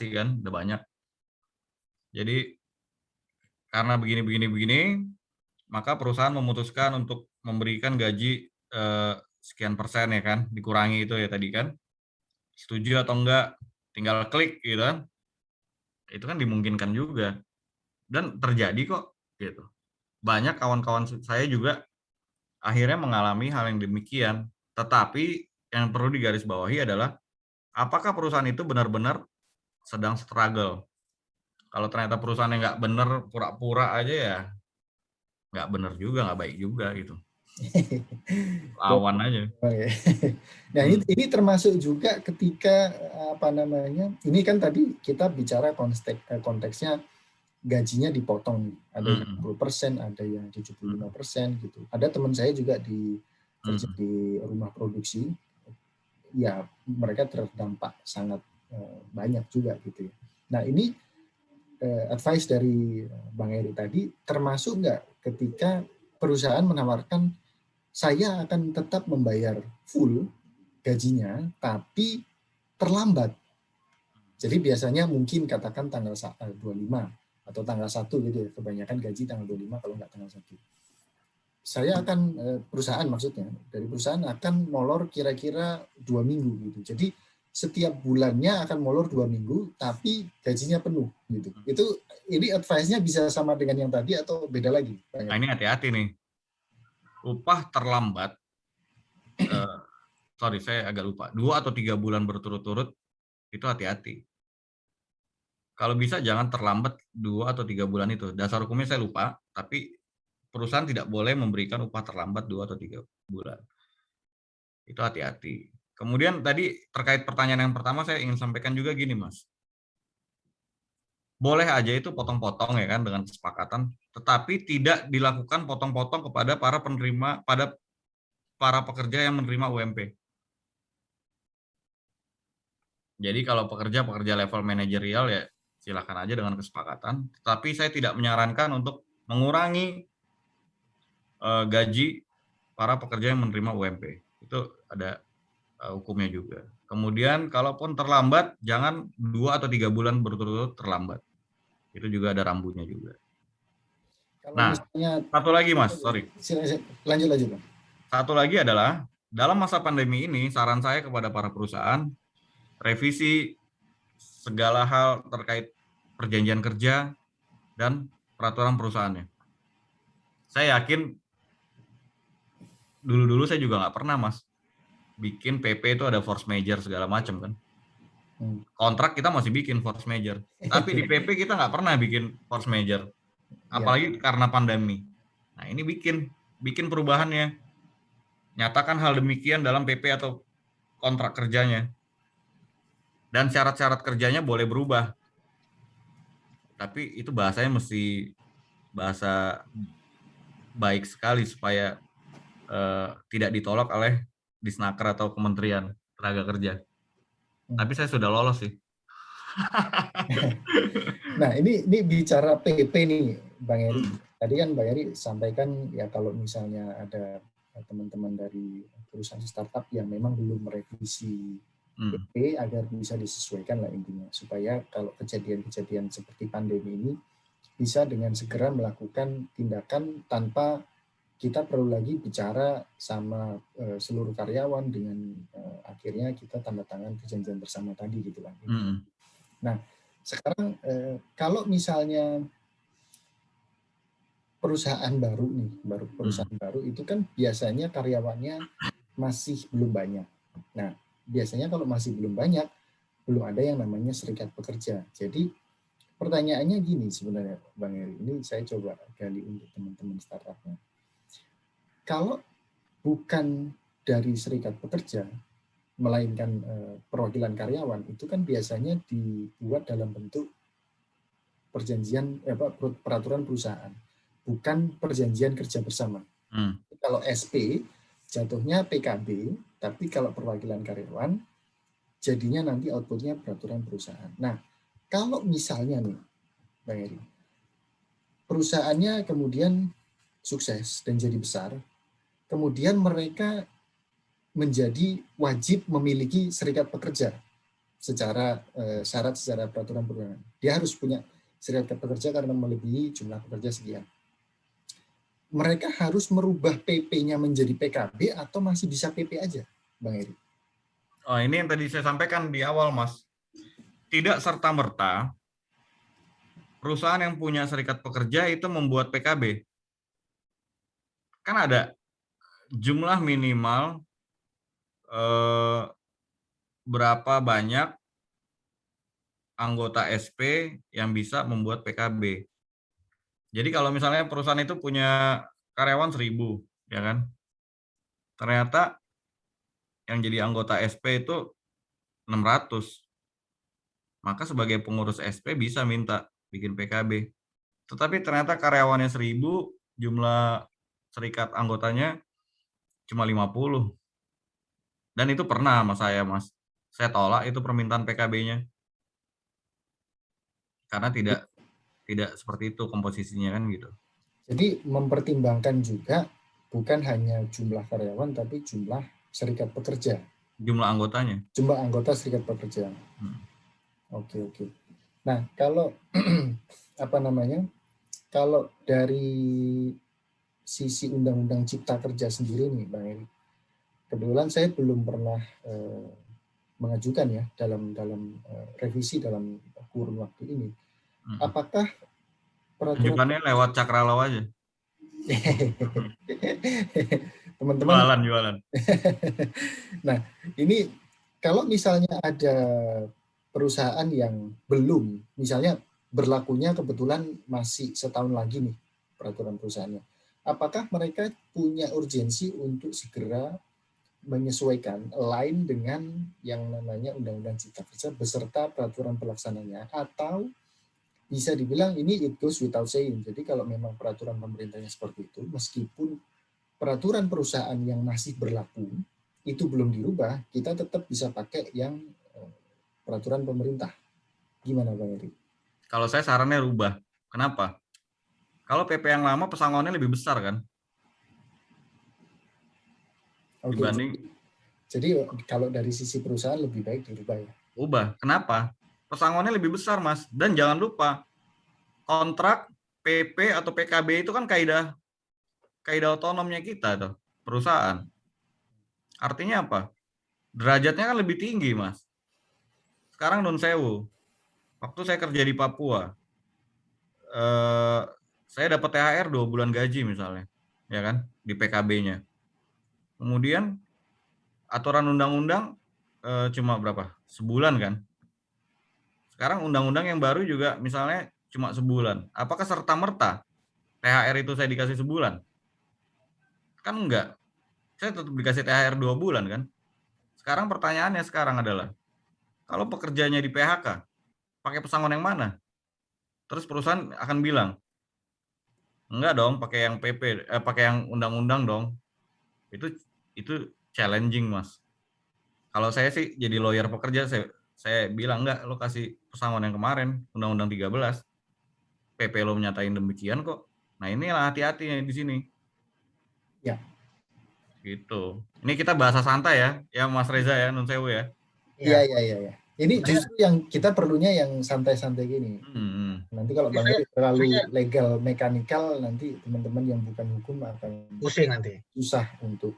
kan, udah banyak. Jadi karena begini, maka perusahaan memutuskan untuk memberikan gaji sekian persen ya kan, dikurangi itu ya tadi kan. Setuju atau enggak, tinggal klik gitu kan. Itu kan dimungkinkan juga dan terjadi kok gitu. Banyak kawan-kawan saya juga akhirnya mengalami hal yang demikian. Tetapi yang perlu digarisbawahi adalah apakah perusahaan itu benar-benar sedang struggle. Kalau ternyata perusahaannya nggak benar, pura-pura aja ya nggak benar juga, nggak baik juga gitu. Lawan aja. Nah ini termasuk juga ketika apa namanya, ini kan tadi kita bicara konteksnya gajinya dipotong, ada yang 60%, ada yang 75% gitu. Ada teman saya juga kerja di rumah produksi, ya mereka terdampak sangat banyak juga gitu ya. Nah ini advice dari Bang Eri tadi termasuk nggak ketika perusahaan menawarkan saya akan tetap membayar full gajinya tapi terlambat. Jadi biasanya mungkin katakan tanggal 25 atau tanggal 1 gitu ya, kebanyakan gaji tanggal 25 kalau nggak tanggal 1. Saya akan, perusahaan maksudnya, dari perusahaan akan molor kira-kira 2 minggu gitu. Jadi setiap bulannya akan molor 2 minggu, tapi gajinya penuh gitu. Ini advice-nya bisa sama dengan yang tadi atau beda lagi? Nah ini hati-hati nih. Upah terlambat, sorry saya agak lupa, 2 atau 3 bulan berturut-turut, itu hati-hati. Kalau bisa jangan terlambat 2 atau 3 bulan itu. Dasar hukumnya saya lupa, tapi perusahaan tidak boleh memberikan upah terlambat 2 atau 3 bulan. Itu hati-hati. Kemudian tadi terkait pertanyaan yang pertama saya ingin sampaikan juga gini Mas. Boleh aja itu potong-potong ya kan dengan kesepakatan, tetapi tidak dilakukan potong-potong kepada para pekerja yang menerima UMP. Jadi kalau pekerja level manajerial ya silakan aja dengan kesepakatan, tetapi saya tidak menyarankan untuk mengurangi gaji para pekerja yang menerima UMP. Itu ada hukumnya juga. Kemudian kalaupun terlambat jangan 2 atau 3 bulan berturut-turut terlambat. Itu juga ada rambunya juga. Kalau Nah, misalnya satu lagi Mas, sorry. Lanjut Bang. Satu lagi adalah dalam masa pandemi ini saran saya kepada para perusahaan revisi segala hal terkait perjanjian kerja dan peraturan perusahaannya. Saya yakin dulu-dulu saya juga nggak pernah Mas bikin PP itu ada force major segala macam kan. Kontrak kita masih bikin force major, tapi di PP kita nggak pernah bikin force major, apalagi karena pandemi. Nah ini bikin perubahannya, nyatakan hal demikian dalam PP atau kontrak kerjanya, dan syarat-syarat kerjanya boleh berubah, tapi itu bahasanya mesti bahasa baik sekali supaya tidak ditolak oleh Disnaker atau Kementerian Tenaga Kerja. Tapi saya sudah lolos sih. Nah ini bicara PP nih Bang Eri. Tadi kan Bang Eri sampaikan ya kalau misalnya ada teman-teman dari perusahaan startup yang memang belum merevisi PP agar bisa disesuaikan lah intinya. Supaya kalau kejadian-kejadian seperti pandemi ini bisa dengan segera melakukan tindakan tanpa kita perlu lagi bicara sama seluruh karyawan dengan akhirnya kita tanda tangan perjanjian bersama tadi gitu kan. Nah sekarang kalau misalnya perusahaan baru itu kan biasanya karyawannya masih belum banyak. Nah biasanya kalau masih belum banyak belum ada yang namanya serikat pekerja. Jadi pertanyaannya gini sebenarnya Bang Eri, ini saya coba gali untuk teman-teman startupnya. Kalau bukan dari serikat pekerja, melainkan perwakilan karyawan, itu kan biasanya dibuat dalam bentuk perjanjian peraturan perusahaan, bukan perjanjian kerja bersama. Kalau SP jatuhnya PKB, tapi kalau perwakilan karyawan jadinya nanti outputnya peraturan perusahaan. Nah, kalau misalnya nih, Bang Eri, perusahaannya kemudian sukses dan jadi besar, kemudian mereka menjadi wajib memiliki serikat pekerja secara syarat secara peraturan perundangan. Dia harus punya serikat pekerja karena melebihi jumlah pekerja sekian. Mereka harus merubah PP-nya menjadi PKB atau masih bisa PP aja, Bang Eri? Oh, ini yang tadi saya sampaikan di awal, Mas. Tidak serta-merta perusahaan yang punya serikat pekerja itu membuat PKB. Kan ada jumlah minimal berapa banyak anggota SP yang bisa membuat PKB. Jadi kalau misalnya perusahaan itu punya karyawan 1000, ya kan? Ternyata yang jadi anggota SP itu 600. Maka sebagai pengurus SP bisa minta bikin PKB. Tetapi ternyata karyawannya 1000, jumlah serikat anggotanya cuma 50. Dan itu pernah sama saya, Mas. Saya tolak itu permintaan PKB-nya. Karena tidak seperti itu komposisinya kan gitu. Jadi mempertimbangkan juga bukan hanya jumlah karyawan tapi jumlah serikat pekerja. Jumlah anggotanya. Jumlah anggota serikat pekerja. Oke. Nah, kalau kalau dari sisi Undang-Undang Cipta Kerja sendiri nih, Bang Eri, kebetulan saya belum pernah mengajukan ya dalam revisi dalam kurun waktu ini. Apakah peraturan Tunjukannya lewat Cakralau aja. teman-teman Jualan. Nah, ini kalau misalnya ada perusahaan yang belum, misalnya berlakunya kebetulan masih setahun lagi nih peraturan perusahaannya, apakah mereka punya urgensi untuk segera menyesuaikan align dengan yang namanya Undang-Undang Cipta Kerja beserta peraturan pelaksananya, atau bisa dibilang ini it goes without saying. Jadi kalau memang peraturan pemerintahnya seperti itu, meskipun peraturan perusahaan yang masih berlaku itu belum dirubah, kita tetap bisa pakai yang peraturan pemerintah. Gimana Bang Eri? Kalau saya sarannya rubah. Kenapa? Kalau PP yang lama pesangonnya lebih besar kan? Oke, dibanding. Jadi kalau dari sisi perusahaan lebih baik dirubah ya? Ubah. Kenapa? Pesangonnya lebih besar, Mas. Dan jangan lupa, kontrak PP atau PKB itu kan kaidah otonomnya kita tuh, perusahaan. Artinya apa? Derajatnya kan lebih tinggi, Mas. Sekarang nun sewu. Waktu saya kerja di Papua, saya dapat THR 2 bulan gaji misalnya, ya kan, di PKB-nya. Kemudian aturan undang-undang cuma berapa? Sebulan kan? Sekarang undang-undang yang baru juga misalnya cuma sebulan. Apakah serta-merta THR itu saya dikasih sebulan? Kan enggak. Saya tetap dikasih THR 2 bulan kan? Sekarang pertanyaannya sekarang adalah, kalau pekerjanya di PHK, pakai pesangon yang mana? Terus perusahaan akan bilang, enggak dong, pakai yang PP, pakai yang undang-undang dong. Itu challenging, Mas. Kalau saya sih jadi lawyer pekerja, saya bilang enggak, lo kasih pesangon yang kemarin, Undang-Undang 13. PP lo menyatain demikian kok. Nah, inilah hati-hati di sini. Ya. Gitu. Ini kita bahasa santai ya Mas Reza ya, Nun Sewu ya. Iya. Ini justru yang kita perlunya yang santai-santai gini. Nanti kalau Bang Eri terlalu legal, mekanikal, nanti teman-teman yang bukan hukum akan pusing nanti. Susah untuk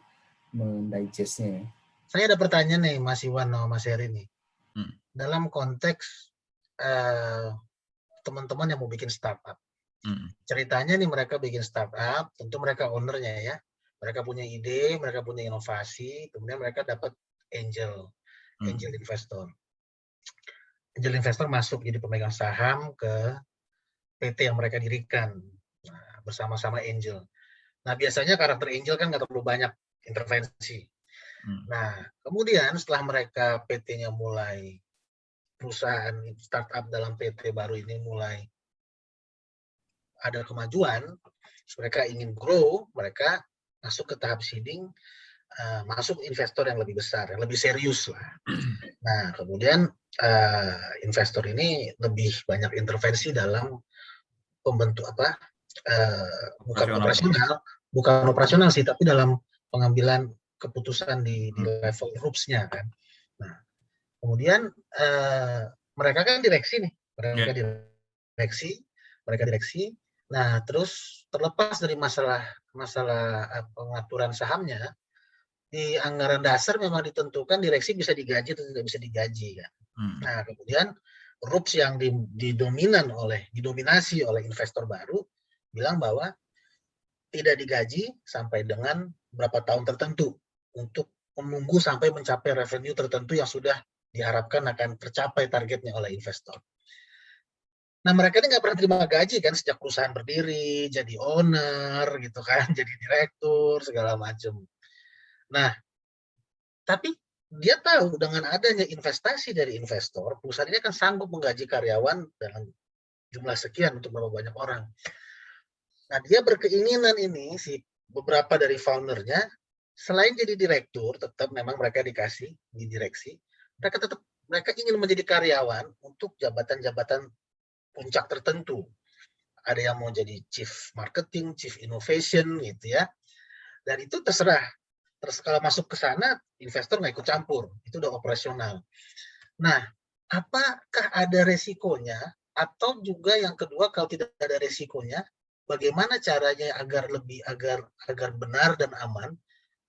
mendigestnya. Saya ada pertanyaan nih Mas Iwan sama Mas Heri nih. Dalam konteks teman-teman yang mau bikin startup. Ceritanya nih mereka bikin startup, tentu mereka ownernya ya. Mereka punya ide, mereka punya inovasi, kemudian mereka dapat angel investor. Angel investor masuk jadi pemegang saham ke PT yang mereka dirikan bersama-sama angel. Nah biasanya karakter angel kan nggak terlalu banyak intervensi. Nah kemudian setelah mereka PT-nya mulai, perusahaan startup dalam PT baru ini mulai ada kemajuan, mereka ingin grow, mereka masuk ke tahap seeding, masuk investor yang lebih besar, yang lebih serius lah. Nah kemudian investor ini lebih banyak intervensi dalam pembentuk bukan operasional sih, tapi dalam pengambilan keputusan di level groups-nya kan. Nah, Kemudian mereka kan direksi nih, Ya. mereka direksi. Nah, terus terlepas dari masalah pengaturan sahamnya, di anggaran dasar memang ditentukan direksi bisa digaji atau tidak bisa digaji kan. Nah, kemudian rules yang didominasi oleh investor baru bilang bahwa tidak digaji sampai dengan berapa tahun tertentu untuk menunggu sampai mencapai revenue tertentu yang sudah diharapkan akan tercapai targetnya oleh investor. Nah, mereka ini nggak pernah terima gaji kan sejak perusahaan berdiri, jadi owner gitu kan, jadi direktur segala macam. Nah, tapi dia tahu dengan adanya investasi dari investor, perusahaan ini akan sanggup menggaji karyawan dalam jumlah sekian untuk berapa banyak orang. Nah, dia berkeinginan ini, si beberapa dari foundernya, selain jadi direktur, tetap memang mereka dikasih di direksi, mereka ingin menjadi karyawan untuk jabatan-jabatan puncak tertentu. Ada yang mau jadi chief marketing, chief innovation gitu ya. Dan itu terserah. Terus kalau masuk ke sana, investor nggak ikut campur. Itu udah operasional. Nah, apakah ada resikonya? Atau juga yang kedua, kalau tidak ada resikonya, bagaimana caranya agar benar dan aman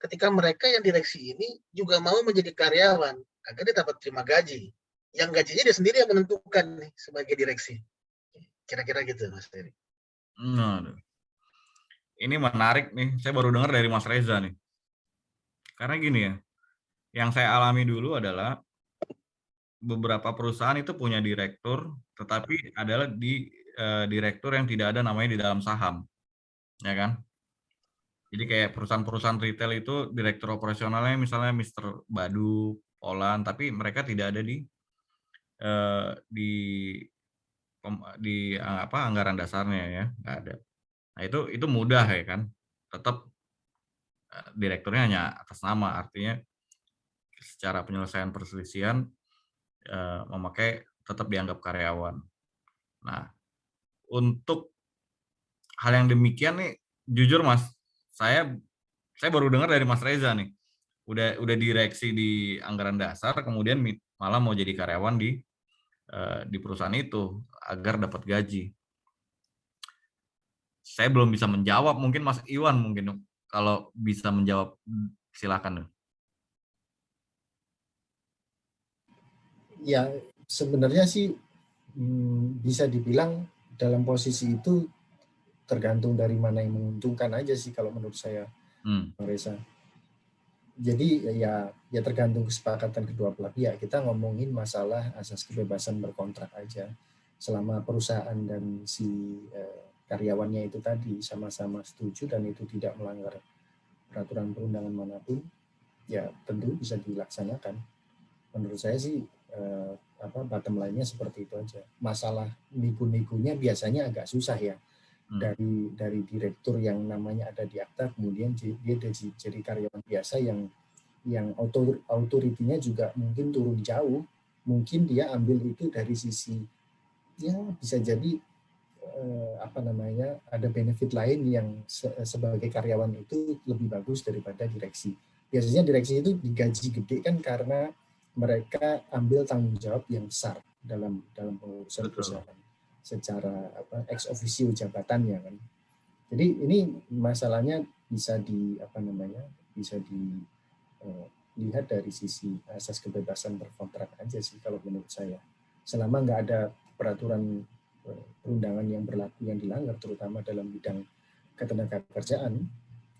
ketika mereka yang direksi ini juga mau menjadi karyawan agar dia dapat terima gaji. Yang gajinya dia sendiri yang menentukan nih sebagai direksi. Kira-kira gitu, Mas Ferry. Ini menarik nih. Saya baru dengar dari Mas Reza nih. Karena gini ya, yang saya alami dulu adalah beberapa perusahaan itu punya direktur, tetapi adalah direktur yang tidak ada namanya di dalam saham, ya kan? Jadi kayak perusahaan-perusahaan retail itu direktur operasionalnya misalnya Mr. Badu, Polan, tapi mereka tidak ada di anggaran dasarnya ya, nggak ada. Nah itu mudah ya kan, tetap direkturnya hanya atas nama, artinya secara penyelesaian perselisihan memakai tetap dianggap karyawan. Nah, untuk hal yang demikian nih, jujur Mas, saya baru dengar dari Mas Reza nih, udah direksi di anggaran dasar, kemudian malah mau jadi karyawan di perusahaan itu agar dapat gaji. Saya belum bisa menjawab, mungkin Mas Iwan mungkin kalau bisa menjawab silakan. Ya, sebenarnya sih bisa dibilang dalam posisi itu tergantung dari mana yang menguntungkan aja sih kalau menurut saya, Bang Reza. Jadi ya tergantung kesepakatan kedua belah pihak. Kita ngomongin masalah asas kebebasan berkontrak aja. Selama perusahaan dan si karyawannya itu tadi sama-sama setuju dan itu tidak melanggar peraturan perundangan manapun, ya tentu bisa dilaksanakan. Menurut saya sih bottom line-nya seperti itu aja. Masalah nego-negonya biasanya agak susah ya. Dari direktur yang namanya ada di akta, kemudian dia jadi karyawan biasa yang autoritinya juga mungkin turun jauh. Mungkin dia ambil itu dari sisi ya bisa jadi ada benefit lain yang sebagai karyawan itu lebih bagus daripada direksi. Biasanya direksi itu digaji gede kan karena mereka ambil tanggung jawab yang besar dalam pengurusan perusahaan secara ex officio jabatannya kan. Jadi ini masalahnya bisa dilihat dari sisi asas kebebasan berkontrak aja sih kalau menurut saya. Selama nggak ada peraturan perundangan yang berlaku yang dilanggar, terutama dalam bidang ketenagakerjaan,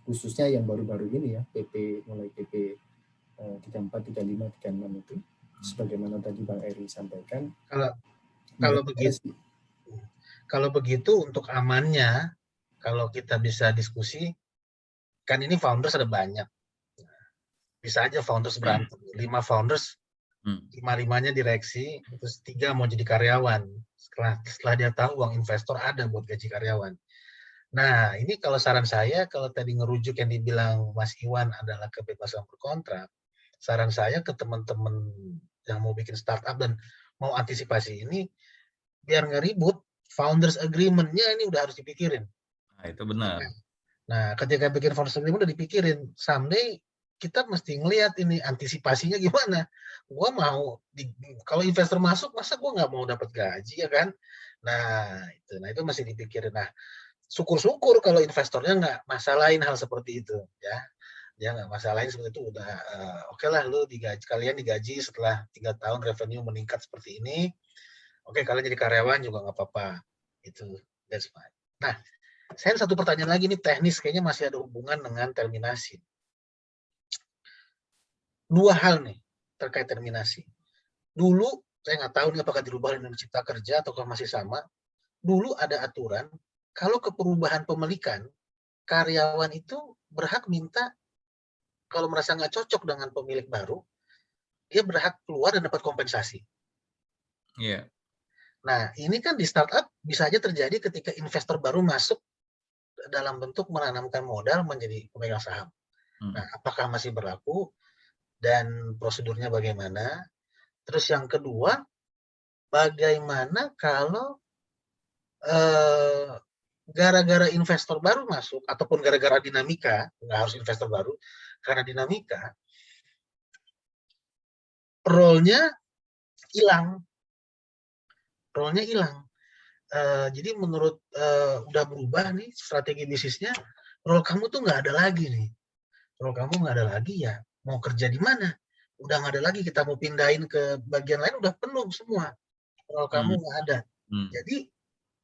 khususnya yang baru-baru ini ya, mulai PP 34, 35, 36 itu, sebagaimana tadi Bang Eri sampaikan. Kalau begitu untuk amannya, kalau kita bisa diskusi, kan ini founders ada banyak. Bisa aja founders berantem. 5 founders, 5-5-nya direksi, terus 3 mau jadi karyawan. Setelah dia tahu uang investor ada buat gaji karyawan. Nah, ini kalau saran saya, kalau tadi ngerujuk yang dibilang Mas Iwan adalah kebebasan berkontrak, saran saya ke teman-teman yang mau bikin startup dan mau antisipasi ini, biar nggak ribut, founders agreement-nya ini udah harus dipikirin. Nah, itu benar. Nah, ketika bikin founders agreement udah dipikirin, someday kita mesti ngelihat ini antisipasinya gimana. Gua mau kalau investor masuk, masa gua nggak mau dapat gaji ya kan? Nah itu masih dipikirin. Nah, syukur-syukur kalau investornya nggak masalahin hal seperti itu, ya. Dia nggak masalahin seperti itu, udah oke lah, kalian digaji setelah 3 tahun revenue meningkat seperti ini. Oke, kalian jadi karyawan juga nggak apa-apa. That's fine. Nah, saya ada satu pertanyaan lagi nih, teknis, kayaknya masih ada hubungan dengan terminasi. 2 hal nih terkait terminasi. Dulu saya nggak tahu nih apakah dirubah dengan Cipta Kerja ataukah masih sama. Dulu ada aturan kalau ke perubahan pemilikan, karyawan itu berhak minta, kalau merasa nggak cocok dengan pemilik baru, dia berhak keluar dan dapat kompensasi. Iya. Nah, ini kan di startup bisa aja terjadi ketika investor baru masuk dalam bentuk menanamkan modal menjadi pemegang saham. Nah, apakah masih berlaku? Dan prosedurnya bagaimana? Terus yang kedua, bagaimana kalau gara-gara investor baru masuk, ataupun gara-gara dinamika, nggak harus investor baru, karena dinamika, role-nya hilang. Jadi menurut udah berubah nih strategi bisnisnya, role kamu tuh nggak ada lagi nih. Role kamu nggak ada lagi, ya mau kerja di mana? Udah nggak ada lagi, kita mau pindahin ke bagian lain udah penuh semua. Role kamu nggak ada. Jadi,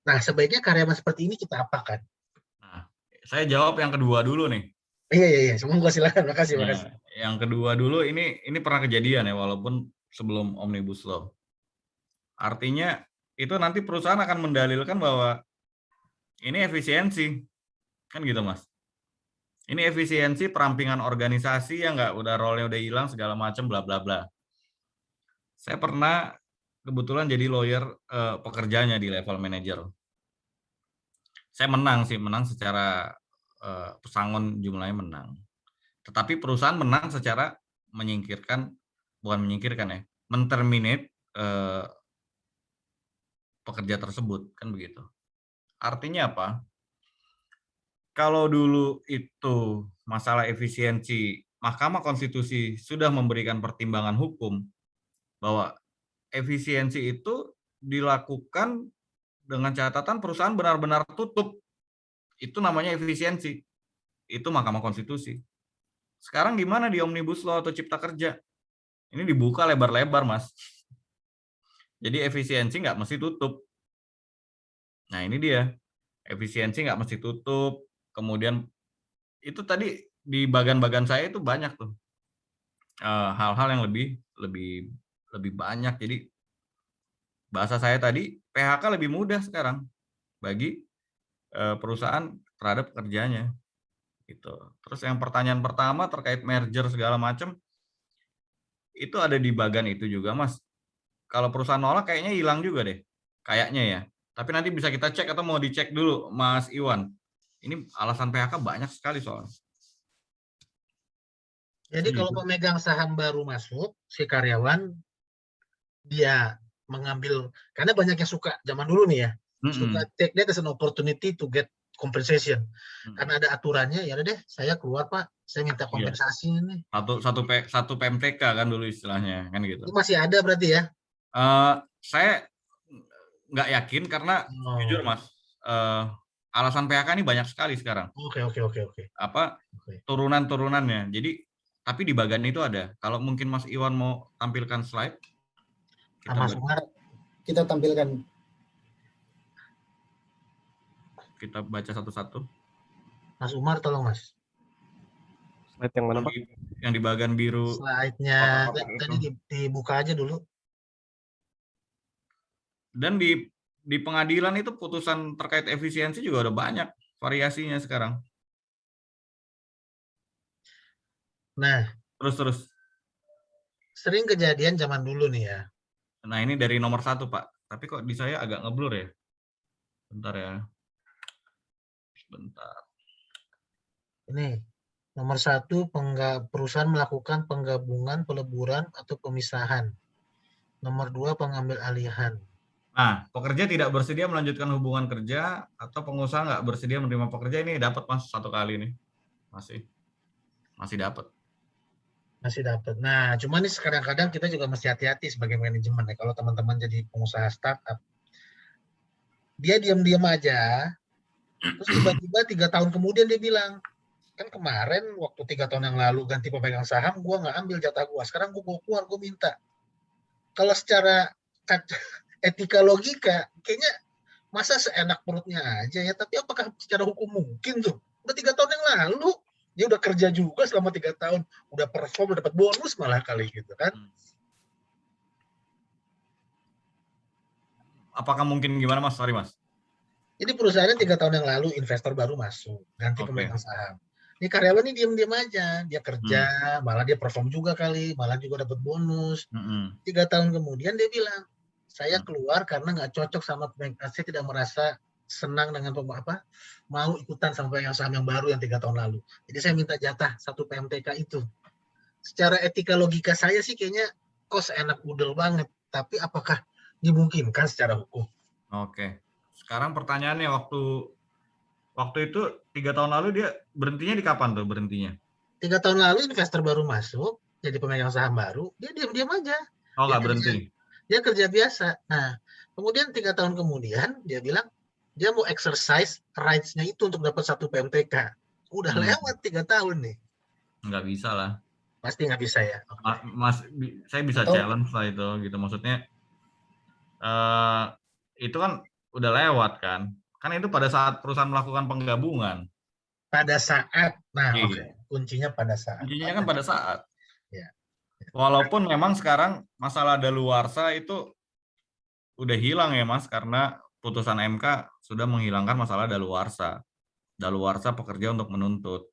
nah sebaiknya karyawan seperti ini kita apakan? Nah, saya jawab yang kedua dulu nih. Iya. Semoga silakan. Makasih. Yang kedua dulu, ini pernah kejadian ya, walaupun sebelum Omnibus Law. Artinya itu nanti perusahaan akan mendalilkan bahwa ini efisiensi, kan gitu Mas. Ini efisiensi perampingan organisasi yang nggak, udah role-nya udah hilang segala macam bla bla bla. Saya pernah kebetulan jadi lawyer pekerjanya di level manager. Saya menang secara pesangon, jumlahnya menang. Tetapi perusahaan menang secara men-terminate pekerja tersebut, kan begitu. Artinya apa? Kalau dulu itu masalah efisiensi, Mahkamah Konstitusi sudah memberikan pertimbangan hukum bahwa efisiensi itu dilakukan dengan catatan perusahaan benar-benar tutup. Itu namanya efisiensi. Itu Mahkamah Konstitusi. Sekarang gimana di Omnibus Law atau Cipta Kerja? Ini dibuka lebar-lebar, Mas. Jadi efisiensi nggak mesti tutup. Nah ini dia. Efisiensi nggak mesti tutup. Kemudian itu tadi di bagan-bagan saya itu banyak tuh hal-hal yang lebih banyak. Jadi bahasa saya tadi, PHK lebih mudah sekarang bagi perusahaan terhadap pekerjanya. Gitu. Terus yang pertanyaan pertama terkait merger segala macam, itu ada di bagan itu juga, Mas. Kalau perusahaan nolak kayaknya hilang juga deh, kayaknya ya. Tapi nanti bisa kita cek atau mau dicek dulu, Mas Iwan. Ini alasan PHK banyak sekali soalnya. Jadi kalau pemegang saham baru masuk, si karyawan dia mengambil, karena banyak yang suka zaman dulu nih ya, suka take that as an opportunity to get compensation. Karena ada aturannya, ya udah deh, saya keluar Pak, saya minta kompensasi nih. Satu PMTK kan dulu istilahnya, kan gitu. Itu masih ada berarti ya? Saya nggak yakin karena jujur Mas, alasan PHK ini banyak sekali sekarang. Oke. Turunan-turunannya. Jadi tapi di bagan itu ada. Kalau mungkin Mas Iwan mau tampilkan slide, Mas Umar, kita tampilkan. Kita baca satu-satu. Mas Umar, tolong Mas. Slide yang mana Pak? Yang di bagan biru. Slide-nya tadi dibuka aja dulu. Dan di pengadilan itu putusan terkait efisiensi juga udah banyak variasinya sekarang. Nah, terus sering kejadian zaman dulu nih ya. Nah ini dari nomor 1 Pak, tapi kok di saya agak ngeblur ya. Bentar ya. Bentar. Ini nomor 1, perusahaan melakukan penggabungan, peleburan atau pemisahan. Nomor 2, pengambil alihan. Nah, pekerja tidak bersedia melanjutkan hubungan kerja atau pengusaha nggak bersedia menerima pekerja, ini dapat Mas 1 kali nih. Masih dapat. Masih dapat. Nah, cuman nih kadang-kadang kita juga mesti hati-hati sebagai manajemen ya. Kalau teman-teman jadi pengusaha startup, dia diam-diam aja, terus tiba-tiba 3 tahun kemudian dia bilang, kan kemarin waktu 3 tahun yang lalu ganti pemegang saham, gua nggak ambil jatah gua. Sekarang gua bawa keluar, gua minta. Kalau secara etika logika, kayaknya masa seenak perutnya aja ya. Tapi apakah secara hukum mungkin tuh? Udah 3 tahun yang lalu, dia udah kerja juga selama 3 tahun, udah perform, udah dapat bonus malah kali gitu kan. Apakah mungkin gimana Mas? Sorry Mas. Jadi perusahaannya 3 tahun yang lalu investor baru masuk, ganti pemegang saham. Ini karyawan ini diam-diam aja, dia kerja, malah dia perform juga kali, malah juga dapat bonus. 3 tahun kemudian dia bilang, saya keluar karena nggak cocok sama pemegang, saya tidak merasa senang dengan mau ikutan sama pemegang saham yang baru yang 3 tahun lalu. Jadi saya minta jatah 1 PMTK itu. Secara etika logika saya sih kayaknya kok seenak udel banget, tapi apakah dimungkinkan secara hukum? Oke. Sekarang pertanyaannya waktu itu 3 tahun lalu dia berhentinya di kapan tuh berhentinya? 3 tahun lalu investor baru masuk, jadi pemegang saham baru, dia diam-diam aja. Oh, nggak berhenti? Dia kerja biasa. Nah, kemudian 3 tahun kemudian dia bilang dia mau exercise rights-nya itu untuk dapat 1 PMTK. Udah lewat 3 tahun nih. Nggak bisa lah. Pasti nggak bisa ya. Mas, saya bisa challenge lah itu gitu. Maksudnya itu kan udah lewat kan. Kan itu pada saat perusahaan melakukan penggabungan. Pada saat, nah kuncinya pada saat. Kuncinya kan pada saat. Ya. Walaupun memang sekarang masalah daluarsa itu udah hilang ya Mas, karena putusan MK sudah menghilangkan masalah daluarsa. Daluarsa pekerja untuk menuntut.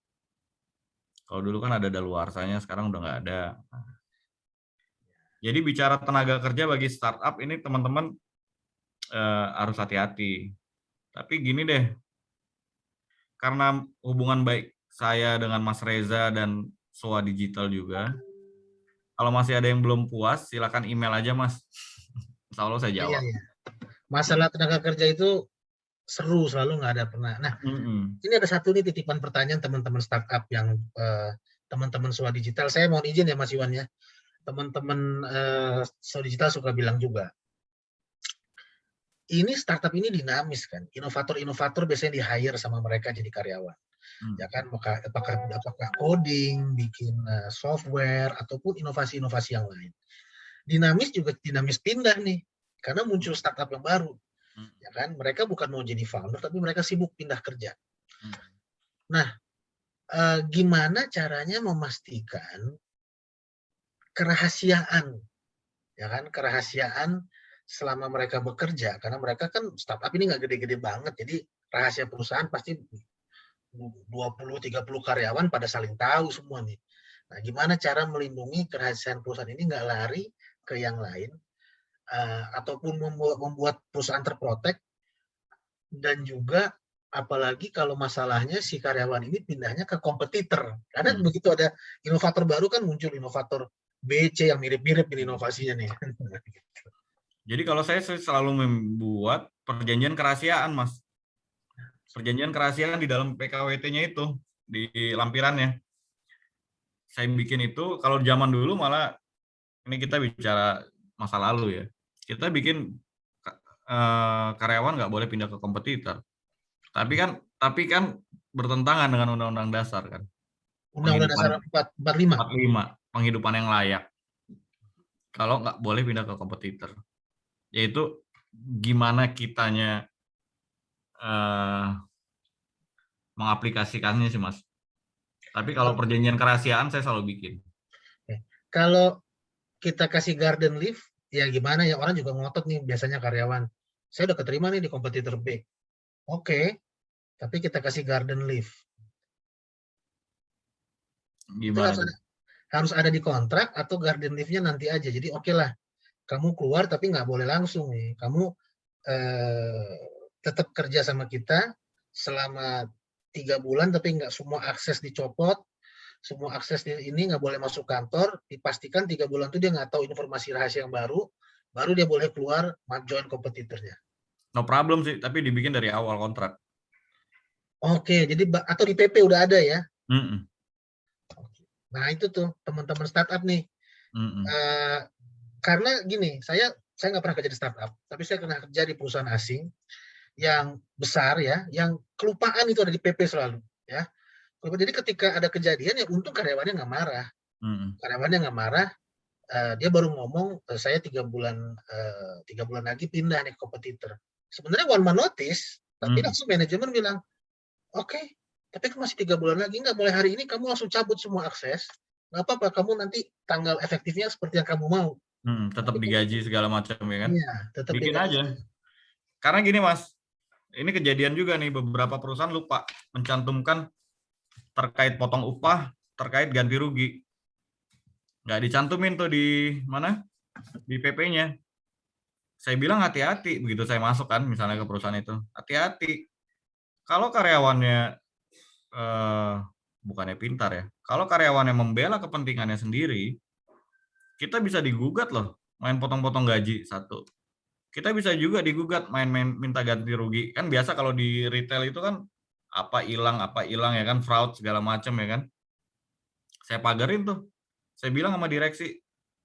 Kalau dulu kan ada daluarsanya, sekarang udah nggak ada. Jadi bicara tenaga kerja bagi startup ini teman-teman harus hati-hati. Tapi gini deh, karena hubungan baik saya dengan Mas Reza dan Soa Digital juga, kalau masih ada yang belum puas, silakan email aja Mas. Insya Allah saya jawab. Iya. Masalah tenaga kerja itu seru, selalu nggak ada pernah. Nah, ini ada satu nih titipan pertanyaan teman-teman startup yang teman-teman Soa Digital. Saya mohon izin ya Mas Iwan ya. Teman-teman Soa Digital suka bilang juga, ini startup ini dinamis kan, inovator-inovator biasanya di hire sama mereka jadi karyawan, ya kan, apakah coding, bikin software ataupun inovasi-inovasi yang lain. Dinamis juga dinamis pindah nih, karena muncul startup yang baru, ya kan, mereka bukan mau jadi founder tapi mereka sibuk pindah kerja. Nah, gimana caranya memastikan kerahasiaan, ya kan, kerahasiaan selama mereka bekerja, karena mereka kan startup ini nggak gede-gede banget, jadi rahasia perusahaan pasti 20-30 karyawan pada saling tahu semua nih. Nah, gimana cara melindungi kerahasiaan perusahaan ini nggak lari ke yang lain, ataupun membuat perusahaan terprotek, dan juga apalagi kalau masalahnya si karyawan ini pindahnya ke kompetitor, karena begitu ada inovator baru kan muncul inovator BC yang mirip-mirip ini inovasinya nih. Jadi kalau saya selalu membuat perjanjian kerahasiaan, Mas. Perjanjian kerahasiaan di dalam PKWT-nya itu, di lampirannya. Saya bikin itu, kalau zaman dulu malah, ini kita bicara masa lalu ya, kita bikin karyawan nggak boleh pindah ke kompetitor. Tapi kan bertentangan dengan Undang-Undang Dasar kan. Undang-Undang Dasar 45. Penghidupan yang layak. Kalau nggak boleh pindah ke kompetitor. Yaitu gimana kitanya mengaplikasikannya sih Mas. Tapi kalau perjanjian kerahasiaan saya selalu bikin. Kalau kita kasih garden leave, ya gimana ya, orang juga ngotot nih biasanya karyawan. Saya udah keterima nih di kompetitor B. Oke, tapi kita kasih garden leave. Gimana itu harus ada di kontrak atau garden leave-nya nanti aja. Jadi oke lah, kamu keluar tapi nggak boleh langsung nih. Kamu tetap kerja sama kita selama 3 bulan, tapi nggak semua akses dicopot, semua akses ini nggak boleh masuk kantor. Dipastikan 3 bulan itu dia nggak tahu informasi rahasia yang baru dia boleh keluar join kompetitornya. No problem sih, tapi dibikin dari awal kontrak. Oke, jadi atau di PP udah ada ya? Nah itu tuh teman-teman startup nih. Karena gini, saya nggak pernah kerja di startup, tapi saya pernah kerja di perusahaan asing yang besar ya, yang kelupaan itu ada di PP selalu ya. Jadi ketika ada kejadian ya untung karyawannya nggak marah. Karyawannya nggak marah, dia baru ngomong saya 3 bulan lagi pindah nih ke kompetitor. Sebenarnya one man notice, tapi langsung manajemen bilang, oke, tapi kan masih 3 bulan lagi, nggak mulai hari ini kamu langsung cabut semua akses, nggak apa-apa, kamu nanti tanggal efektifnya seperti yang kamu mau. Tetap digaji segala macam ya kan? Iya, tetap Bikin digaji. aja. Karena gini Mas, ini kejadian juga nih, beberapa perusahaan lupa mencantumkan terkait potong upah, terkait ganti rugi. Nggak dicantumin tuh di mana? Di PP-nya. Saya bilang hati-hati, begitu saya masuk kan, misalnya ke perusahaan itu. Hati-hati. Kalau karyawannya, bukannya pintar ya, kalau karyawannya membela kepentingannya sendiri, kita bisa digugat loh, main potong-potong gaji, satu. Kita bisa juga digugat main-main minta ganti rugi. Kan biasa kalau di retail itu kan apa hilang ya kan, fraud segala macam ya kan. Saya pagerin tuh. Saya bilang sama direksi,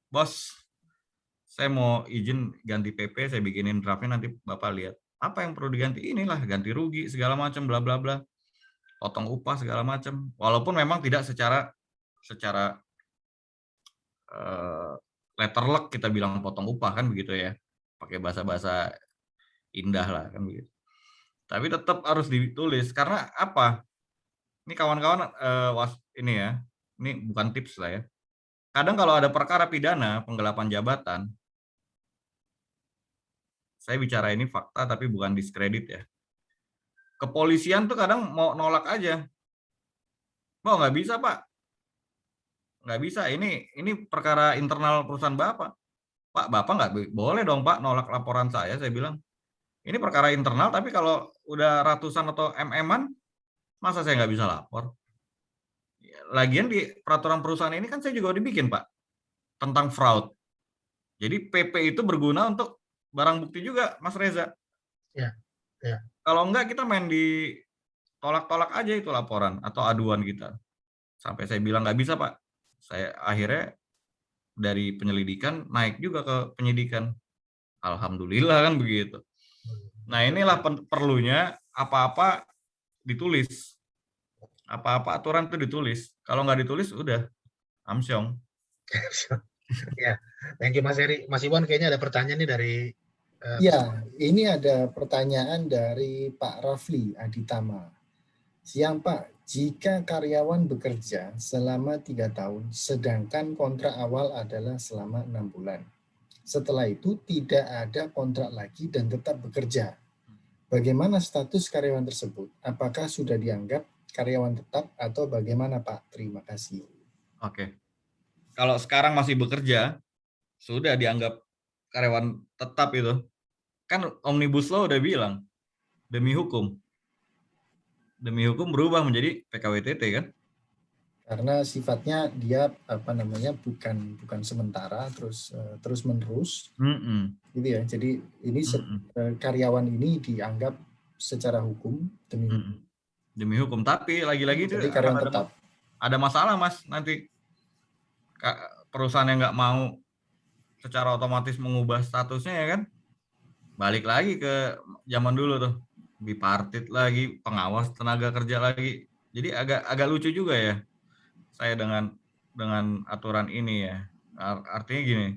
"Bos, saya mau izin ganti PP, saya bikinin draftnya nanti Bapak lihat. Apa yang perlu diganti? Inilah ganti rugi segala macam bla bla bla. Potong upah segala macam. Walaupun memang tidak secara letterlock kita bilang potong upah kan begitu ya. Pakai bahasa-bahasa indah lah kan begitu. Tapi tetap harus ditulis karena apa? Ini kawan-kawan ini ya, ini bukan tips lah ya. Kadang kalau ada perkara pidana penggelapan jabatan, saya bicara ini fakta tapi bukan diskredit ya. Kepolisian tuh kadang mau nolak aja. Oh nggak bisa Pak, nggak bisa. Ini perkara internal perusahaan Bapak. Pak, Bapak nggak boleh dong Pak nolak laporan saya bilang. Ini perkara internal tapi kalau udah ratusan atau MM-an, masa saya nggak bisa lapor? Lagian di peraturan perusahaan ini kan saya juga udah bikin Pak, tentang fraud. Jadi PP itu berguna untuk barang bukti juga Mas Reza. Ya, ya. Kalau enggak kita main di tolak-tolak aja itu laporan atau aduan kita. Sampai saya bilang nggak bisa Pak. Saya akhirnya dari penyelidikan naik juga ke penyidikan. Alhamdulillah kan begitu. Nah inilah perlunya apa-apa ditulis. Apa-apa aturan itu ditulis. Kalau nggak ditulis udah amsyong. Ya, thank you Mas Eri. Mas Iwan kayaknya ada pertanyaan nih dari Ya, ini ada pertanyaan dari Pak Rafli Aditama. Siang Pak, jika karyawan bekerja selama 3 tahun, sedangkan kontrak awal adalah selama 6 bulan. Setelah itu tidak ada kontrak lagi dan tetap bekerja. Bagaimana status karyawan tersebut? Apakah sudah dianggap karyawan tetap atau bagaimana Pak? Terima kasih. Oke. Kalau sekarang masih bekerja, sudah dianggap karyawan tetap itu. Kan Omnibus Law udah bilang, demi hukum berubah menjadi PKWTT kan? Karena sifatnya dia bukan sementara terus menerus gitu ya. Jadi ini karyawan ini dianggap secara hukum demi hukum. Tapi lagi-lagi itu karyawan tetap. Ada masalah Mas nanti perusahaan yang nggak mau secara otomatis mengubah statusnya ya kan, balik lagi ke zaman dulu tuh, bipartit lagi, pengawas tenaga kerja lagi. Jadi agak lucu juga ya saya dengan aturan ini ya. Artinya gini,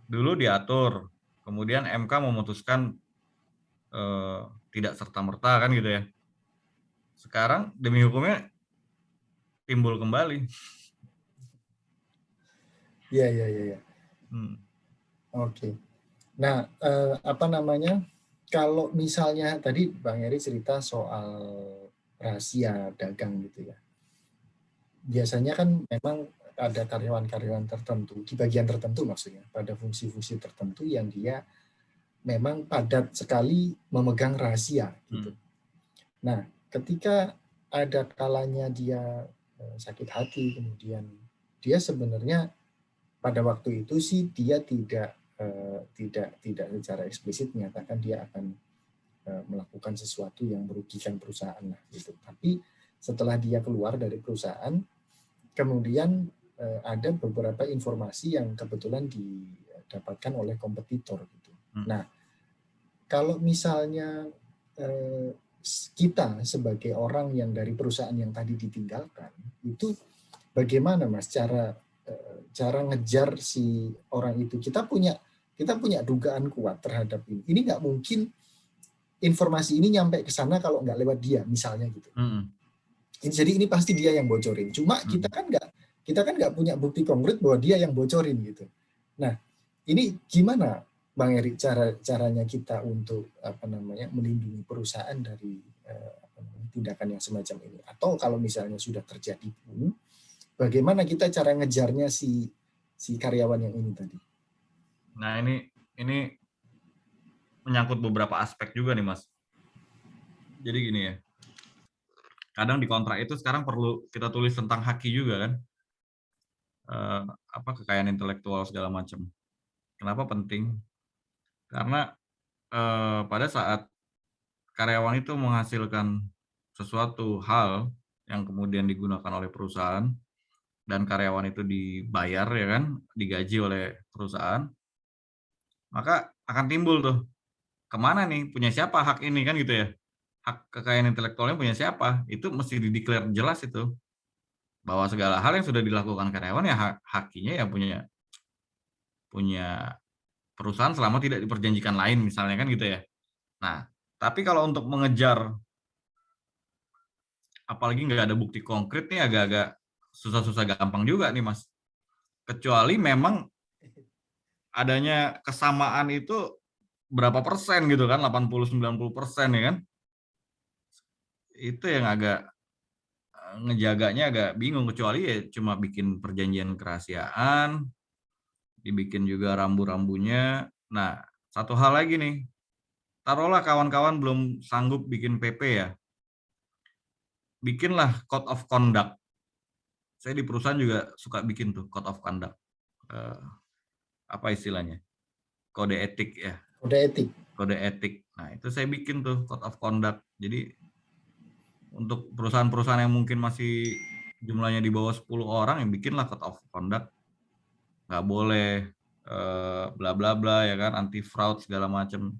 dulu diatur, kemudian MK memutuskan tidak serta-merta kan gitu ya. Sekarang demi hukumnya timbul kembali. Iya. Oke. Nah, kalau misalnya tadi Bang Eri cerita soal rahasia dagang gitu ya. Biasanya kan memang ada karyawan-karyawan tertentu, di bagian tertentu maksudnya, pada fungsi-fungsi tertentu yang dia memang padat sekali memegang rahasia gitu. Nah, ketika ada kalanya dia sakit hati, kemudian dia sebenarnya pada waktu itu sih dia tidak secara eksplisit menyatakan dia akan melakukan sesuatu yang merugikan perusahaan lah gitu. Tapi setelah dia keluar dari perusahaan, kemudian ada beberapa informasi yang kebetulan didapatkan oleh kompetitor gitu. Nah, kalau misalnya kita sebagai orang yang dari perusahaan yang tadi ditinggalkan, itu bagaimana Mas cara ngejar si orang itu? Kita punya dugaan kuat terhadap ini. Ini nggak mungkin informasi ini nyampe ke sana kalau nggak lewat dia, misalnya gitu. Jadi ini pasti dia yang bocorin. Cuma kita kan nggak punya bukti konkret bahwa dia yang bocorin gitu. Nah, ini gimana Bang Eri caranya kita untuk melindungi perusahaan dari tindakan yang semacam ini? Atau kalau misalnya sudah terjadi pun, bagaimana kita cara ngejarnya si karyawan yang ini tadi? Nah, ini menyangkut beberapa aspek juga nih, Mas. Jadi gini ya. Kadang di kontrak itu sekarang perlu kita tulis tentang haki juga kan. Kekayaan intelektual segala macam. Kenapa penting? Karena pada saat karyawan itu menghasilkan sesuatu hal yang kemudian digunakan oleh perusahaan dan karyawan itu dibayar ya kan, digaji oleh perusahaan, maka akan timbul tuh kemana nih, punya siapa hak ini kan gitu ya, hak kekayaan intelektualnya punya siapa, itu mesti dideklar jelas itu bahwa segala hal yang sudah dilakukan karyawan ya hakinya ya punya perusahaan selama tidak diperjanjikan lain misalnya kan gitu ya. Nah, tapi kalau untuk mengejar apalagi nggak ada bukti konkret nih agak-agak susah-susah gampang juga nih Mas. Kecuali memang adanya kesamaan itu berapa persen gitu kan, 80-90% ya kan. Itu yang agak ngejaganya agak bingung, kecuali ya cuma bikin perjanjian kerahasiaan, dibikin juga rambu-rambunya. Nah, satu hal lagi nih, taruhlah kawan-kawan belum sanggup bikin PP ya, bikinlah code of conduct. Saya di perusahaan juga suka bikin tuh code of conduct. Apa istilahnya? Kode etik ya. Kode etik. Nah, itu saya bikin tuh code of conduct. Jadi untuk perusahaan-perusahaan yang mungkin masih jumlahnya di bawah 10 orang, yang bikinlah code of conduct. Nggak boleh bla bla bla ya kan, anti fraud segala macam.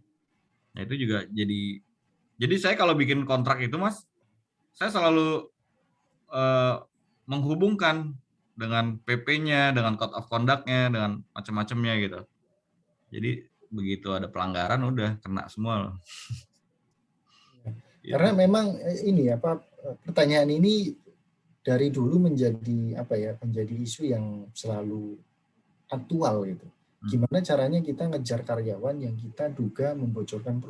Nah, itu juga jadi saya kalau bikin kontrak itu Mas, saya selalu menghubungkan dengan PP-nya, dengan code of conduct-nya, dengan macam-macamnya gitu. Jadi begitu ada pelanggaran udah kena semua loh. Karena memang ini pertanyaan ini dari dulu menjadi menjadi isu yang selalu aktual gitu. Gimana caranya kita ngejar karyawan yang kita duga membocorkan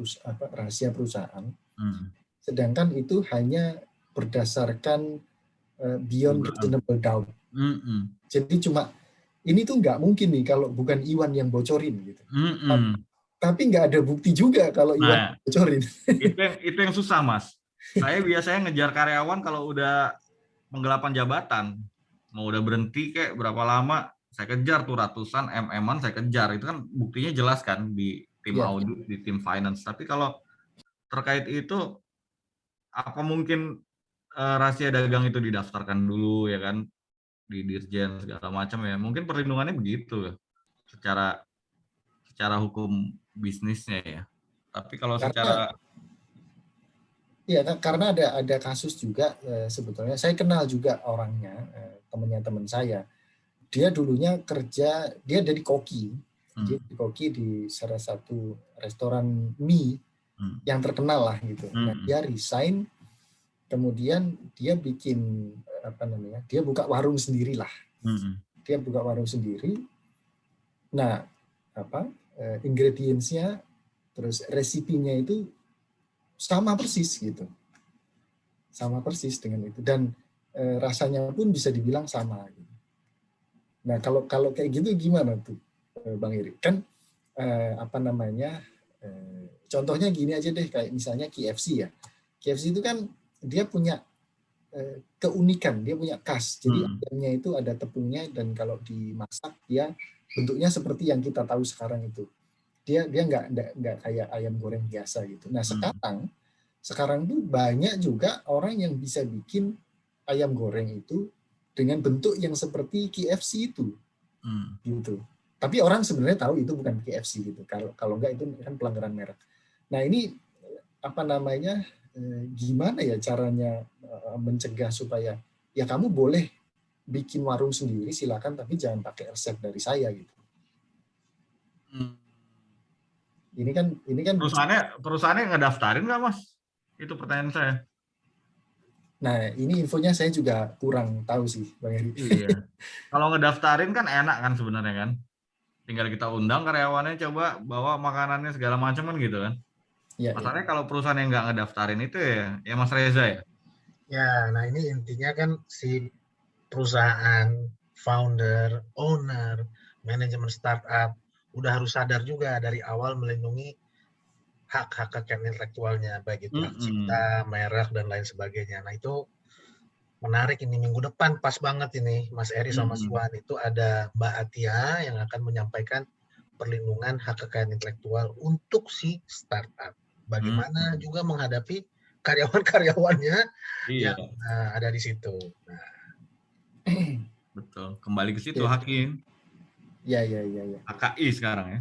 rahasia perusahaan, sedangkan itu hanya berdasarkan beyond reasonable doubt. Jadi cuma ini tuh nggak mungkin nih kalau bukan Iwan yang bocorin gitu. Tapi nggak ada bukti juga kalau Iwan bocorin. Itu yang susah Mas. Saya biasanya ngejar karyawan kalau udah penggelapan jabatan, mau udah berhenti kayak berapa lama, saya kejar tuh ratusan MM-an saya kejar. Itu kan buktinya jelas kan di tim audit, di tim finance. Tapi kalau terkait itu, apa mungkin rahasia dagang itu didaftarkan dulu ya kan, di dirjen segala macam ya. Mungkin perlindungannya begitu ya, secara hukum bisnisnya ya. Tapi kalau karena ada kasus juga sebetulnya, saya kenal juga orangnya, teman saya. Dia dulunya kerja, dia dari koki. Dia di koki di salah satu restoran mie yang terkenal lah gitu. Nah, dia resign, kemudian dia bikin dia buka warung sendiri lah. Dia buka warung sendiri. Nah, ingredients-nya terus resipinya itu sama persis gitu. Sama persis dengan itu, dan rasanya pun bisa dibilang sama gitu. Nah, kalau kayak gitu gimana tuh Bang Eri? Kan contohnya gini aja deh, kayak misalnya KFC ya. KFC itu kan dia punya keunikan, dia punya khas. Jadi ayamnya itu ada tepungnya, dan kalau dimasak dia bentuknya seperti yang kita tahu sekarang itu. Dia nggak kayak ayam goreng biasa gitu. Nah, sekarang tuh banyak juga orang yang bisa bikin ayam goreng itu dengan bentuk yang seperti KFC itu, gitu. Tapi orang sebenarnya tahu itu bukan KFC gitu. Kalau enggak itu kan pelanggaran merek. Nah ini apa namanya? Gimana ya caranya mencegah supaya ya kamu boleh bikin warung sendiri silakan, tapi jangan pakai resep dari saya gitu. Ini kan perusahaannya ngedaftarin nggak, Mas? Itu pertanyaan saya. Nah, ini infonya saya juga kurang tahu sih, Bang Heri. Iya. Kalau ngedaftarin kan enak kan sebenarnya kan. Tinggal kita undang karyawannya, coba bawa makanannya segala macam kan gitu kan. Ya, Masalahnya kalau perusahaan yang nggak ngedaftarin itu ya Mas Reza ya. Ya, nah ini intinya kan si perusahaan, founder, owner, manajemen startup udah harus sadar juga dari awal melindungi hak-hak kekayaan intelektualnya, baik itu hak cipta, merek, dan lain sebagainya. Nah itu menarik ini, minggu depan pas banget ini Mas Eri sama Mas Wan, itu ada Mbak Atia yang akan menyampaikan perlindungan hak kekayaan intelektual untuk si startup. Bagaimana juga menghadapi karyawan-karyawannya yang ada di situ. Nah. Betul, kembali ke situ Hakim. Ya. HKI sekarang ya.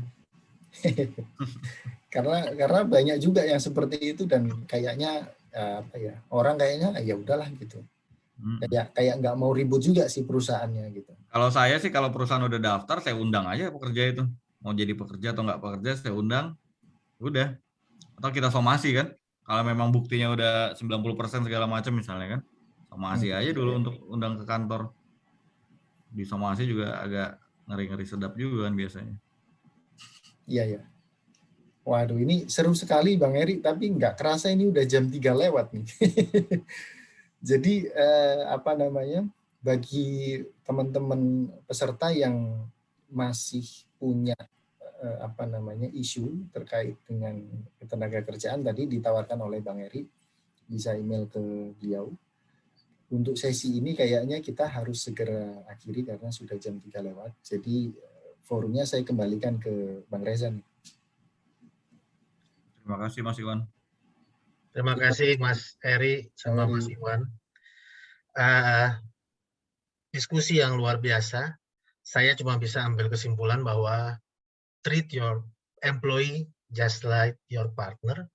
karena banyak juga yang seperti itu dan kayaknya orang kayaknya ya udahlah gitu. Kayak nggak mau ribut juga sih perusahaannya gitu. Kalau saya sih kalau perusahaan udah daftar saya undang aja pekerja itu. Mau jadi pekerja atau nggak pekerja saya undang. Udah. Atau kita somasi kan. Kalau memang buktinya udah 90% segala macam misalnya kan. Somasi aja dulu untuk undang ke kantor. Di somasi juga agak ngeri-ngeri sedap juga kan biasanya. Iya. Waduh, ini seru sekali Bang Eri, tapi nggak kerasa ini udah jam 3 lewat nih. Jadi bagi teman-teman peserta yang masih punya isu terkait dengan ketenaga kerjaan tadi ditawarkan oleh Bang Eri, bisa email ke beliau. Untuk sesi ini kayaknya kita harus segera akhiri karena sudah jam 3 lewat. Jadi forumnya saya kembalikan ke Bang Reza nih. Terima kasih Mas Iwan. Terima kasih Mas Eri sama Mas Iwan. Diskusi yang luar biasa. Saya cuma bisa ambil kesimpulan bahwa treat your employee just like your partner,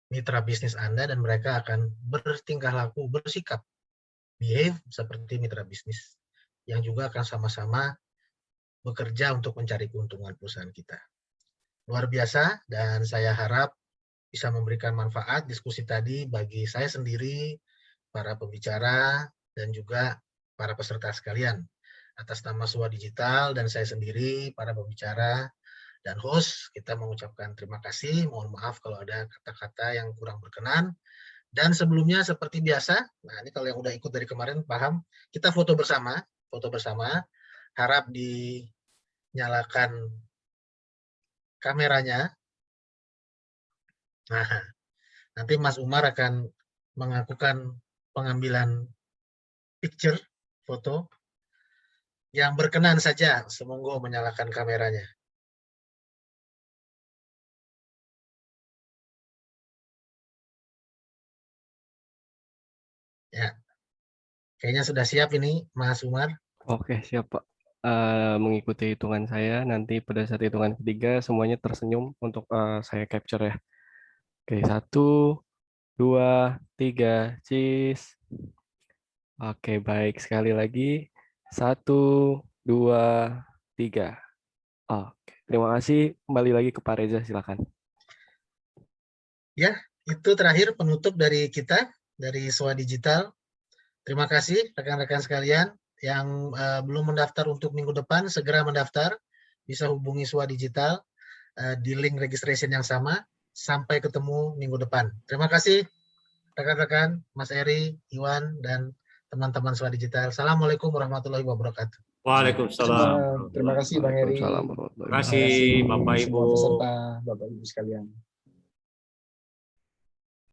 mitra bisnis Anda, dan mereka akan bertingkah laku, bersikap, behave seperti mitra bisnis yang juga akan sama-sama bekerja untuk mencari keuntungan perusahaan kita. Luar biasa, dan saya harap bisa memberikan manfaat diskusi tadi bagi saya sendiri, para pembicara, dan juga para peserta sekalian. Atas nama SUA Digital dan saya sendiri, para pembicara dan host, kita mengucapkan terima kasih. Mohon maaf kalau ada kata-kata yang kurang berkenan. Dan sebelumnya seperti biasa, nah ini kalau yang udah ikut dari kemarin paham, kita foto bersama, harap dinyalakan kameranya. Nah, nanti Mas Umar akan melakukan pengambilan picture, foto. Yang berkenan saja, semoga menyalakan kameranya. Ya, kayaknya sudah siap ini, Mas Umar. Oke, siap Pak. Mengikuti hitungan saya, nanti pada saat hitungan ketiga semuanya tersenyum untuk saya capture ya. Oke, 1, 2, 3, cheese. Oke, baik. Sekali lagi. 1, 2, 3. Oke, terima kasih. Kembali lagi ke Pak Reza, silakan. Ya, itu terakhir penutup dari kita, dari SUA Digital. Terima kasih rekan-rekan sekalian yang belum mendaftar untuk minggu depan, segera mendaftar. Bisa hubungi SUA Digital di link registration yang sama. Sampai ketemu minggu depan. Terima kasih rekan-rekan, Mas Eri, Iwan, dan teman-teman SUA Digital. Assalamualaikum warahmatullahi wabarakatuh. Waalaikumsalam. Terima kasih Bang Eri. Waalaikumsalam warahmatullahi Terima kasih Bapak Ibu. Semua peserta, Bapak Ibu sekalian.